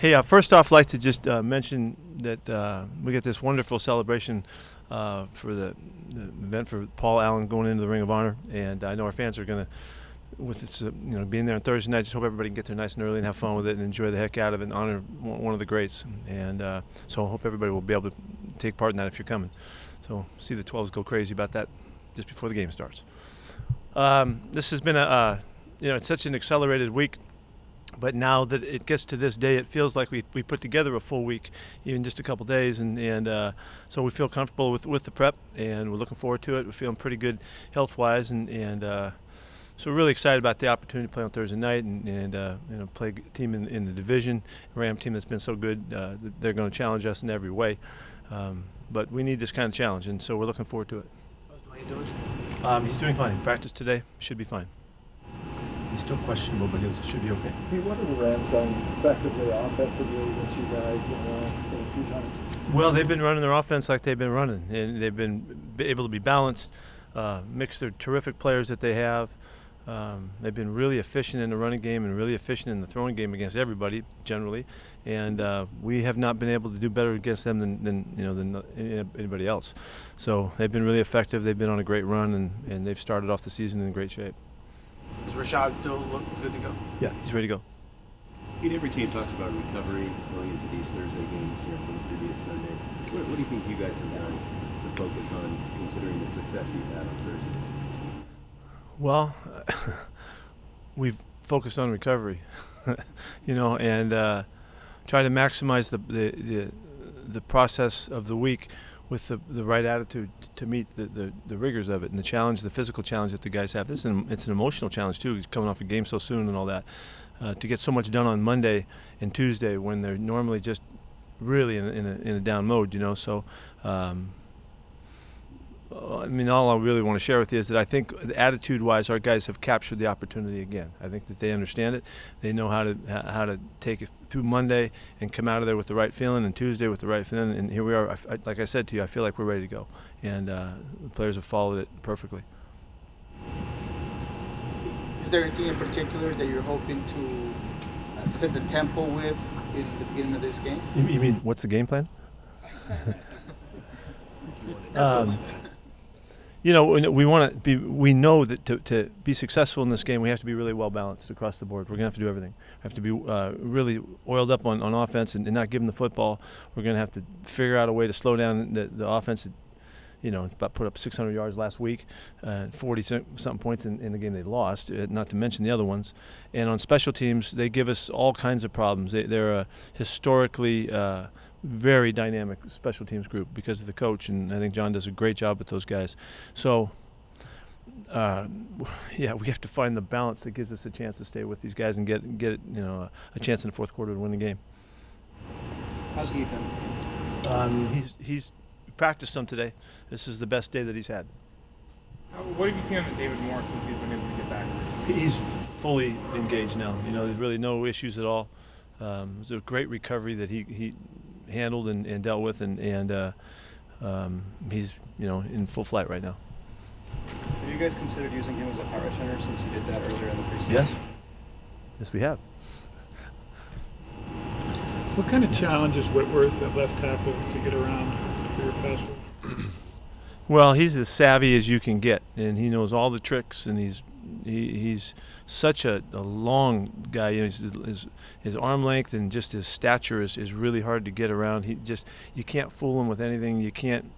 Hey, first off, I'd like to just mention that we get this wonderful celebration for the event for Paul Allen going into the Ring of Honor, and I know our fans are going to, with this, being there on Thursday night. Just hope everybody can get there nice and early and have fun with it and enjoy the heck out of it and honor one of the greats. And so I hope everybody will be able to take part in that if you're coming. So see the 12s go crazy about that just before the game starts. This has been it's such an accelerated week. But now that it gets to this day, it feels like we put together a full week, even just a couple days, and so we feel comfortable with the prep, and we're looking forward to it. We're feeling pretty good health-wise, and so we're really excited about the opportunity to play on Thursday night and play a team in the division, a Ram team that's been so good. They're going to challenge us in every way, but we need this kind of challenge, and so we're looking forward to it. How's Dwayne doing? He's doing fine. Practice today, should be fine. He's still questionable, but he should be okay. Hey, what have the Rams done effectively offensively against you guys in the last few times? Well, they've been running their offense like they've been running, and they've been able to be balanced, mix their terrific players that they have. They've been really efficient in the running game and really efficient in the throwing game against everybody generally, and we have not been able to do better against them than anybody else. So they've been really effective. They've been on a great run, and they've started off the season in great shape. Does Rashad still look good to go? Yeah, he's ready to go. Pete, every team talks about recovery going into these Thursday games here from the previous Sunday. What do you think you guys have done to focus on, considering the success you've had on Thursdays? Well, we've focused on recovery, and try to maximize the process of the week with the right attitude to meet the rigors of it and the challenge, the physical challenge that the guys have. It's an emotional challenge too, coming off a game so soon and all that. To get so much done on Monday and Tuesday when they're normally just really in a down mode, So, all I really want to share with you is that I think attitude-wise, our guys have captured the opportunity again. I think that they understand it. They know how to take it through Monday and come out of there with the right feeling, and Tuesday with the right feeling. And here we are. Like I said to you, I feel like we're ready to go, and the players have followed it perfectly. Is there anything in particular that you're hoping to set the tempo with in the beginning of this game? You mean what's the game plan? We want to be. We know that to be successful in this game, we have to be really well balanced across the board. We're going to have to do everything. We have to be really oiled up on offense and not give them the football. We're going to have to figure out a way to slow down the offense. About put up 600 yards last week, 40-something points in the game they lost, not to mention the other ones. And on special teams, they give us all kinds of problems. They're a historically very dynamic special teams group because of the coach, and I think John does a great job with those guys. So, we have to find the balance that gives us a chance to stay with these guys and get a chance in the fourth quarter to win the game. How's Ethan? He's practiced some today. This is the best day that he's had. What have you seen on David Moore since he's been able to get back? He's fully engaged now. There's really no issues at all. It was a great recovery that he handled and dealt with, and he's in full flight right now. Have you guys considered using him as a power center since you did that earlier in the preseason? Yes, we have. What kind of challenge is Whitworth at left tackle to get around for your pass rush? Well, he's as savvy as you can get, and he knows all the tricks, and he's such a long guy. His arm length and just his stature is really hard to get around. You can't fool him with anything. You can't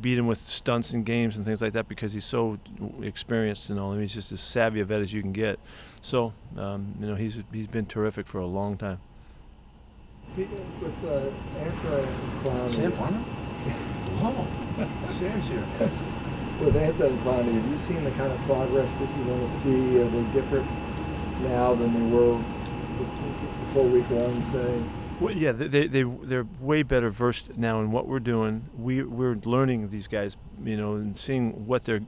beat him with stunts and games and things like that because he's so experienced and all. He's just as savvy a vet as you can get. So, he's been terrific for a long time. With Ansa and Clowney. Sam Farmer? Oh, Sam's here. With Ansa and Clowney, have you seen the kind of progress that you want to see? Are they different now than they were before week one, say? Well, yeah, they're way better versed now in what we're doing. We're learning these guys, and seeing what their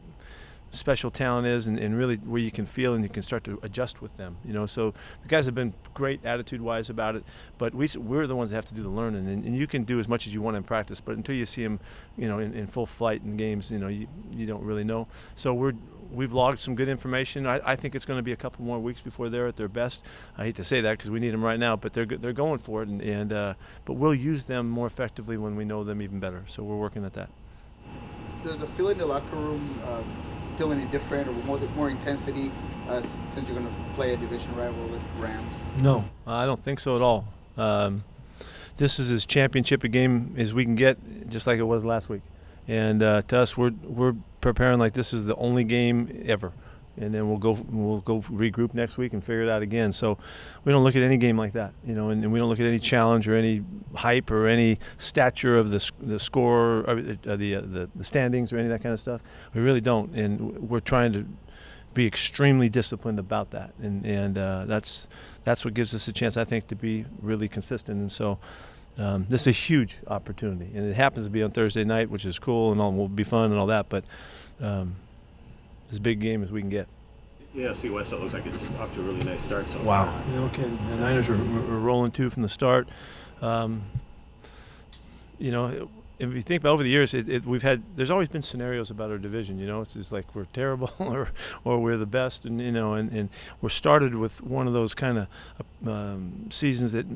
special talent is, and really where you can feel and you can start to adjust with them. So the guys have been great attitude-wise about it, but we're the ones that have to do the learning. And you can do as much as you want in practice, but until you see them, in full flight in games, you don't really know. So we've logged some good information. I think it's going to be a couple more weeks before they're at their best. I hate to say that because we need them right now, but they're going for it, but we'll use them more effectively when we know them even better. So we're working at that. Does the feeling in the locker room feel any different or more intensity since you're going to play a division rival with Rams? No, I don't think so at all. This is as championship a game as we can get, just like it was last week. And to us, we're preparing like this is the only game ever, and then we'll go regroup next week and figure it out again. So we don't look at any game like that, and we don't look at any challenge or any hype or any stature of the score or the standings or any of that kind of stuff. We really don't, and we're trying to be extremely disciplined about that, and that's what gives us a chance, I think, to be really consistent. And so this is a huge opportunity, and it happens to be on Thursday night, which is cool and all, will be fun and all that, but as big a game as we can get. Yeah, see West, it looks like it's off to a really nice start so Wow. far. No kidding. The Niners were rolling too from the start. If you think about over the years, there's always been scenarios about our division. It's just like we're terrible or we're the best, and we're started with one of those kind of seasons that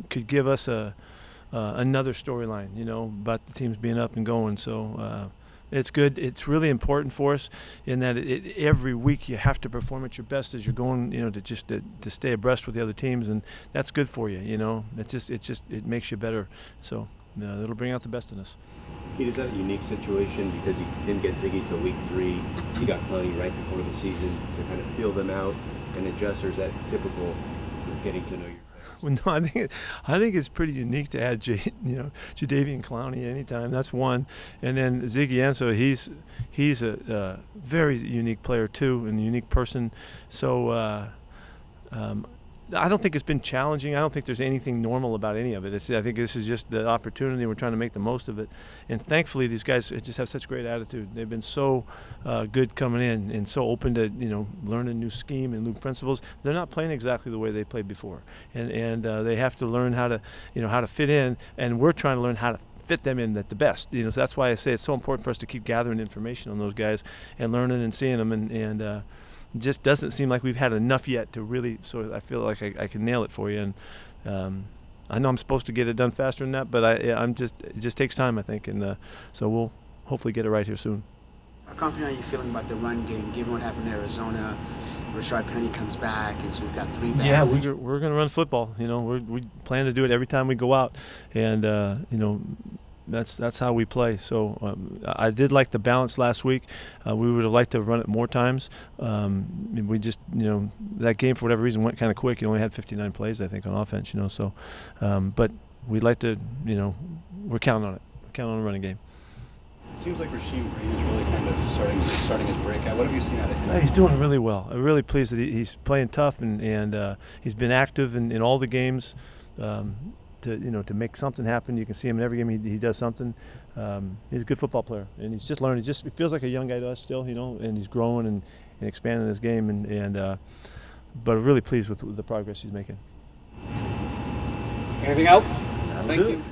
could give us another storyline, about the teams being up and going. So it's good. It's really important for us in that every week you have to perform at your best as you're going, to stay abreast with the other teams, and that's good for you. It makes you better. So. It'll bring out the best in us. Pete, is that a unique situation because you didn't get Ziggy till week 3? You got Clowney right before the season to kind of feel them out and adjust, or is that typical of getting to know your players? Well, no, I think it's pretty unique to add Jadeveon Clowney anytime. That's one, and then Ziggy Ansah. He's a very unique player too, and a unique person. So. I don't think it's been challenging. I don't think there's anything normal about any of it. I think this is just the opportunity. We're trying to make the most of it. And thankfully, these guys just have such great attitude. They've been so good coming in and so open to, learn a new scheme and new principles. They're not playing exactly the way they played before. And they have to learn how to fit in. And we're trying to learn how to fit them in at the best. So that's why I say it's so important for us to keep gathering information on those guys and learning and seeing them. And just doesn't seem like we've had enough yet to really I feel like I can nail it for you, and I know I'm supposed to get it done faster than that, but it just takes time, I think, and so we'll hopefully get it right here soon. How confident are you feeling about the run game, given what happened in Arizona? Rashard Penny comes back, and so we've got 3 backs. Yeah, we're going to run football. We plan to do it every time we go out, and that's how we play. So I did like the balance last week. We would have liked to have run it more times. We just, that game for whatever reason went kind of quick. You only had 59 plays, I think, on offense. So, but we'd like to, we're counting on it. We're counting on a running game. Seems like Rasheem Green is really kind of starting his breakout. What have you seen out of him? He's doing really well. I'm really pleased that he's playing tough and he's been active in all the games. To make something happen. You can see him in every game. He does something. He's a good football player, and he's just learning. He feels like a young guy to us still, and he's growing and expanding his game. But really pleased with the progress he's making. Anything else? That'll Thank do you. it.